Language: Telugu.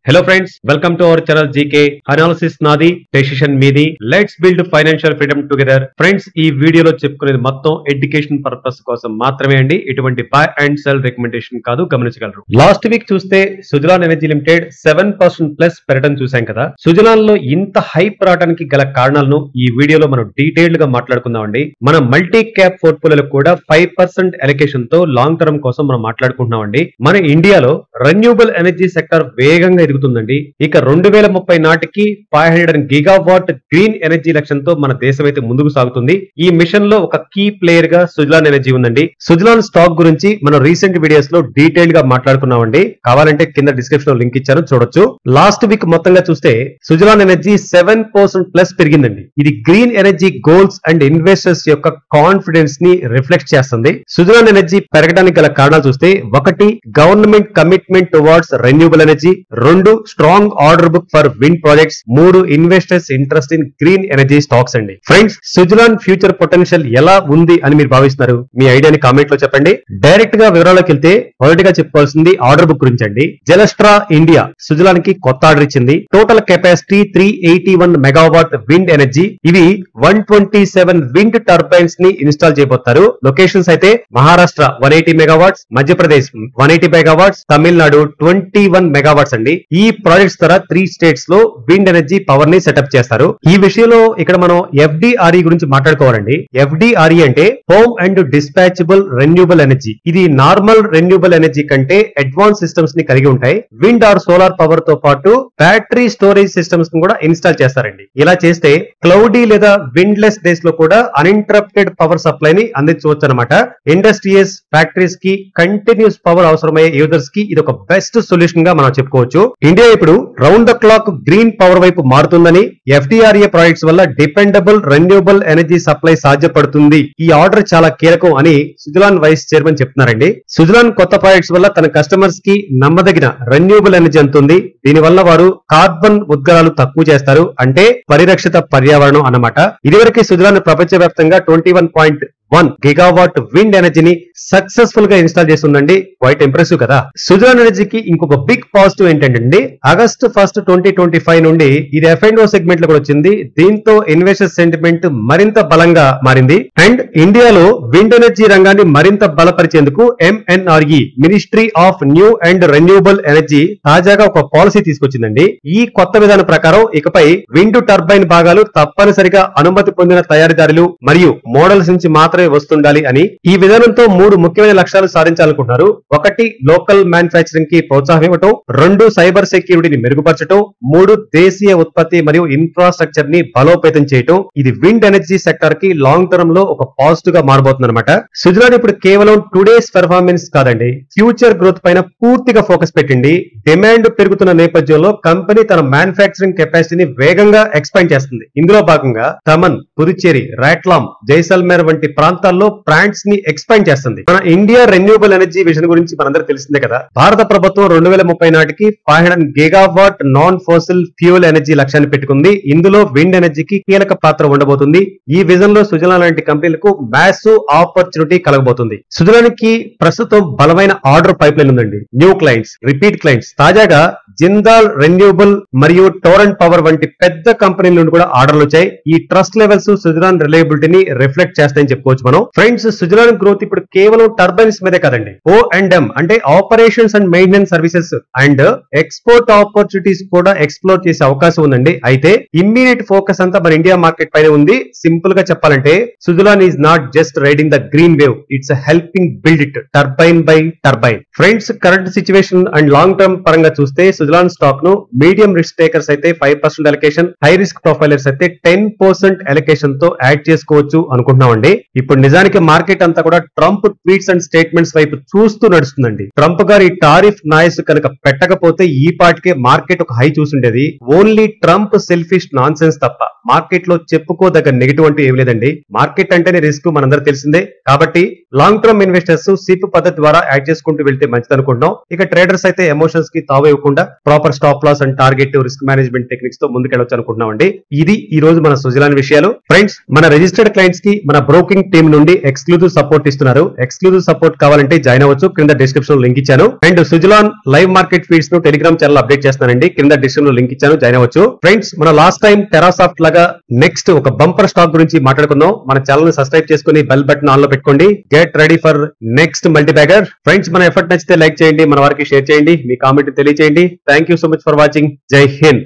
Hello friends, welcome to our channel GK Analysis నాది డెసిషన్ మీది. Let's build financial freedom together. Friends, ఈ వీడియోలో చెప్పుకునేది మొత్తం ఎడ్యుకేషన్ పర్పస్ కోసం మాత్రమే అండి. ఎటువంటి బై అండ్ సెల్ రికమెండేషన్ కాదు, గమనించగలరు. లాస్ట్ వీక్ చూస్తే సుజలాన్ ఎనర్జీ లిమిటెడ్ 7% ప్లస్ పెరగడం చూసాం కదా. సుజలాన్ లో ఇంత హైప్ రావడానికి గల కారణాలను ఈ వీడియోలో మనం డీటెయిల్డ్ గా మాట్లాడుకుందాం అండి. మన మల్టీ క్యాప్ పోర్ట్ఫోలియోలో కూడా 5% అలొకేషన్ తో లాంగ్ టర్మ్ కోసం మనం మాట్లాడుకుంటున్నాం అండి. మన ఇండియాలో రెన్యూబుల్ ఎనర్జీ సెక్టర్ వేగంగా ఎదుగుతుందండి. ఇక 2030 నాటికి 500 గిగావాట్ గ్రీన్ ఎనర్జీ లక్ష్యంతో మన దేశం అయితే ముందుకు సాగుతుంది. ఈ మిషన్ లో ఒక కీ ప్లేయర్ గా సుజలాన్ ఎనర్జీ ఉందండి. సుజలాన్ స్టాక్ గురించి మనం రీసెంట్ వీడియోస్ లో డీటెయిల్ గా మాట్లాడుకున్నామండి. కావాలంటే కింద డిస్క్రిప్షన్ లో లింక్ ఇచ్చాను, చూడొచ్చు. లాస్ట్ వీక్ మొత్తంగా చూస్తే సుజలాన్ ఎనర్జీ 7% ప్లస్ పెరిగిందండి. ఇది green energy goals and investors యొక్క కాన్ఫిడెన్స్ ని రిఫ్లెక్ట్ చేస్తుంది. సుజలాన్ ఎనర్జీ పెరగడానికి గల కారణాలు చూస్తే, 1 government commitment towards renewable energy, 2 strong order book for wind projects, 3 investors interest in green energy stocks అండి. ఫ్రెండ్స్, సుజలాన్ ఫ్యూచర్ పొటెన్షియల్ ఎలా ఉంది అని మీరు భావిస్తున్నారు? మీ ఐడియాని కామెంట్ లో చెప్పండి. డైరెక్ట్ గా వివరాల్లోకి వెళ్తే మొదటిగా చెప్పుకోవాల్సింది ఆర్డర్ బుక్ గురించి అండి. జలస్ట్రా ఇండియా సుజలాన్ కి కొత్త ఆర్డర్ ఇచ్చింది. Total capacity 381 megawatt wind energy. ఇవి 127 విండ్ టర్బైన్స్ ని ఇన్స్టాల్ చేయబోతారు. లొకేషన్స్ అయితే Maharashtra 180 megawatts, Madhya Pradesh 180 megawatts, Tamil Nadu 21 megawatts అండి. ఈ ప్రాజెక్ట్స్ ద్వారా 3 స్టేట్స్ లో విండ్ ఎనర్జీ పవర్ ని సెటప్ చేస్తారు. ఈ విషయంలో ఇక్కడ మనం FDRE గురించి మాట్లాడుకోవాలండి. FDRE అంటే హోమ్ అండ్ డిస్పాచబుల్ రెన్యూబుల్ ఎనర్జీ. ఇది నార్మల్ రెన్యూబుల్ ఎనర్జీ కంటే అడ్వాన్స్ సిస్టమ్స్ ని కలిగి ఉంటాయి. విండ్ ఆర్ సోలార్ పవర్ తో పాటు బ్యాటరీ స్టోరేజ్ సిస్టమ్స్ ని కూడా ఇన్స్టాల్ చేస్తారండి. ఇలా చేస్తే క్లౌడీ లేదా విండ్లెస్ డేస్ లో కూడా అన్ఇంటరప్టెడ్ పవర్ సప్లై ని అందించవచ్చు అనమాట. ఇండస్ట్రీస్, ఫ్యాక్టరీస్ కి కంటిన్యూస్ పవర్ అవసరమయ్యే యూజర్స్ కి ఇది ఒక బెస్ట్ సొల్యూషన్ గా మనం చెప్పుకోవచ్చు. ఇండియా ఇప్పుడు round the clock green power వైపు మారుతుందని, FDRE ప్రాజెక్ట్స్ వల్ల డిపెండబుల్ రెన్యూబుల్ ఎనర్జీ సప్లై సాధ్యపడుతుంది. ఈ ఆర్డర్ చాలా కీలకం అని సుజలాన్ వైస్ చైర్మన్ చెప్తున్నారండి. సుజలాన్ కొత్త ప్రాజెక్ట్స్ వల్ల తన కస్టమర్స్ కి నమ్మదగిన రెన్యూబుల్ ఎనర్జీ అందుతుంది. దీనివల్ల వారు కార్బన్ ఉద్గారాలు తక్కువ చేస్తారు, అంటే పరిరక్షిత పర్యావరణం అన్నమాట. ఇదివరకు సుజలాన్ ప్రపంచవ్యాప్తంగా 21.1 గిగావాట్ విండ్ ఎనర్జీని సక్సెస్ఫుల్ గా ఇన్స్టాల్ చేస్తుందండి. క్వైట్ ఇంప్రెసివ్ కదా. సుజలాన్ ఎనర్జీకి ఇంకొక బిగ్ పాజిటివ్ ఏంటంటే, ఆగస్టు 1, 2025 నుండి ఇది F&O సెగ్మెంట్ లో కూడా వచ్చింది. దీంతో ఇన్వెస్టర్ సెంటిమెంట్ మరింత బలంగా మారింది. అండ్ ఇండియాలో విండ్ ఎనర్జీ రంగాన్ని మరింత బలపరిచేందుకు MNRE ministry of new and renewable energy తాజాగా ఒక పాలసీ తీసుకొచ్చిందండి. ఈ కొత్త విధానం ప్రకారం ఇకపై విండ్ టర్బైన్ భాగాలు తప్పనిసరిగా అనుమతి పొందిన తయారీదారులు మరియు మోడల్స్ నుంచి మాత్రమే వస్తుండాలి అని. ఈ విధానంతో 3 ముఖ్యమైన లక్ష్యాలు సాధించాలనుకుంటున్నారు. 1 లోకల్ మ్యానుఫ్యాక్చరింగ్ కి ప్రోత్సాహం ఇవ్వటం, 2 సైబర్ సెక్యూరిటీని మెరుగుపరచడం, 3 దేశీయ ఉత్పత్తి మరియు ఇన్ఫ్రాస్ట్రక్చర్ ని బలోపేతం చేయటం. ఇది విండ్ ఎనర్జీ సెక్టర్ కి లాంగ్ టర్మ్ లో ఒక పాజిటివ్ గా మారబోతుంది అనమాట. సుజలాన్ ఇప్పుడు కేవలం టుడేస్ పెర్ఫార్మెన్స్ కాదండి, ఫ్యూచర్ గ్రోత్ పైన పూర్తిగా ఫోకస్ పెట్టింది. డిమాండ్ పెరుగుతున్న నేపథ్యంలో కంపెనీ తన మ్యానుఫ్యాక్చరింగ్ కెపాసిటీని వేగంగా ఎక్స్పాండ్ చేస్తుంది. ఇందులో భాగంగా తమన్, పుదుచ్చేరి, రాట్లాం, జైసల్మేర్ వంటి ప్రాంతాల్లో ప్లాంట్స్ ని ఎక్స్పాండ్ చేస్తుంది. మన ఇండియా రెన్యూబుల్ ఎనర్జీ విజన్ గురించి మనందరూ తెలిసిందే కదా. భారత ప్రభుత్వం 2030 నాటికి 500 గిగావాట్ నాన్ ఫోసిల్ ఫ్యూయల్ ఎనర్జీ లక్ష్యాన్ని పెట్టుకుంది. ఇందులో విండ్ ఎనర్జీకి కీలక పాత్ర ఉండబోతుంది. ఈ విజన్ లో సుజలాన్ లాంటి కంపెనీలకు మ్యాసివ్ ఆపర్చునిటీ కలగబోతుంది. సుజలాన్ కి ప్రస్తుతం బలమైన ఆర్డర్ పైప్ లైన్ ఉందండి. New clients, repeat clients. తాజాగా జిందాల్ రెన్యూబుల్ మరియు టోరెంట్ పవర్ వంటి పెద్ద కంపెనీల నుండి కూడా ఆర్డర్లు వచ్చాయి. ఈ ట్రస్ట్ లెవెల్స్ సుజలాన్ రిలయబిలిటీని రిఫ్లెక్ట్ చేస్తాయని చెప్పుకోవచ్చు మనం. ఫ్రెండ్స్, సుజలాన్ గ్రోత్ ఇప్పుడు కేవలం టర్బైన్స్ మీదే కాదండి. O&M అంటే operations and maintenance services and export opportunities కూడా ఎక్స్ప్లోర్ చేసే అవకాశం ఉందండి. అయితే ఇమ్మీడియట్ ఫోకస్ అంతా మన ఇండియా మార్కెట్ పైన ఉంది. సింపుల్ గా చెప్పాలంటే Suzlon is not just riding the green wave, it's helping build it turbine by turbine. Friends, current situation and long term పరంగా చూస్తే సుజలాన్ స్టాక్ ను మీడియం రిస్క్ టేకర్స్ అయితే 5% అలొకేషన్, హై రిస్క్ ప్రొఫైలర్స్ అయితే 10% అలొకేషన్ తో యాడ్ చేసుకోవచ్చు అనుకుంటున్నామండి. ఇప్పుడు నిజానికి మార్కెట్ అంతా కూడా ట్రంప్ ట్వీట్స్ అండ్ స్టేట్మెంట్స్ వైపు చూస్తూ నడుస్తుందండి. ట్రంప్ గారు ఈ టారిఫ్ నాయిస్ కనుక పెట్టకపోతే ఈ పాటికే మార్కెట్ ఒక హై చూసుండేది. Only Trump selfish nonsense తప్ప మార్కెట్ లో చెప్పుకోదగ్గ నెగిటివ్ అంటూ ఏం లేదండి. మార్కెట్ అంటేనే రిస్క్, మనందరూ తెలిసిందే. కాబట్టి లాంగ్ టర్మ్ ఇన్వెస్టర్స్ సిప్ పద్ధతి ద్వారా యాడ్ చేసుకుంటూ వెళ్తే మంచిది అనుకుంటున్నాం. ఇక ట్రేడర్స్ అయితే ఎమోషన్స్ కి తావు ఇవ్వకుండా proper stop loss and target risk management techniques తో ముందుకెళ్ళొచ్చు అనుకుంటున్నాం అండి. ఇది ఈ రోజు మన సుజలాన్ విషయాలు. ఫ్రెండ్స్, మన రిజిస్టర్డ్ క్లయింట్స్ కి మన బ్రోకింగ్ టీమ్ నుండి ఎక్స్క్లూజివ్ సపోర్ట్ ఇస్తున్నారు. ఎక్స్క్లూజివ్ సపోర్ట్ కావాలంటే జాయిన్ అవ్వచ్చు. కింద డిస్క్రిప్షన్ లో లింక్ ఇచ్చాను. And Suzlon live market feeds ను టెలిగ్రామ్ ఛానల్ అప్డేట్ చేస్తానండి. కింద డిస్క్రిప్షన్ లో లింక్ ఇచ్చాను, జాయిన్ అవ్వచ్చు. ఫ్రెండ్స్, మన లాస్ట్ టైం టెరాసాఫ్ట్ లాగా నెక్స్ట్ ఒక బంపర్ స్టాక్ గురించి మాట్లాడుకుందాం. మన ఛానల్ ని సబ్స్క్రైబ్ చేసుకుని బెల్ బటన్ ఆన్ లో పెట్టుకోండి. Get ready for next multi bagger. Friends, మన ఎఫర్ట్ నచ్చితే లైక్ చేయండి, మన వారికి షేర్ చేయండి, మీ కామెంట్ తెలియజేయండి. Thank you so much for watching. జై హింద్.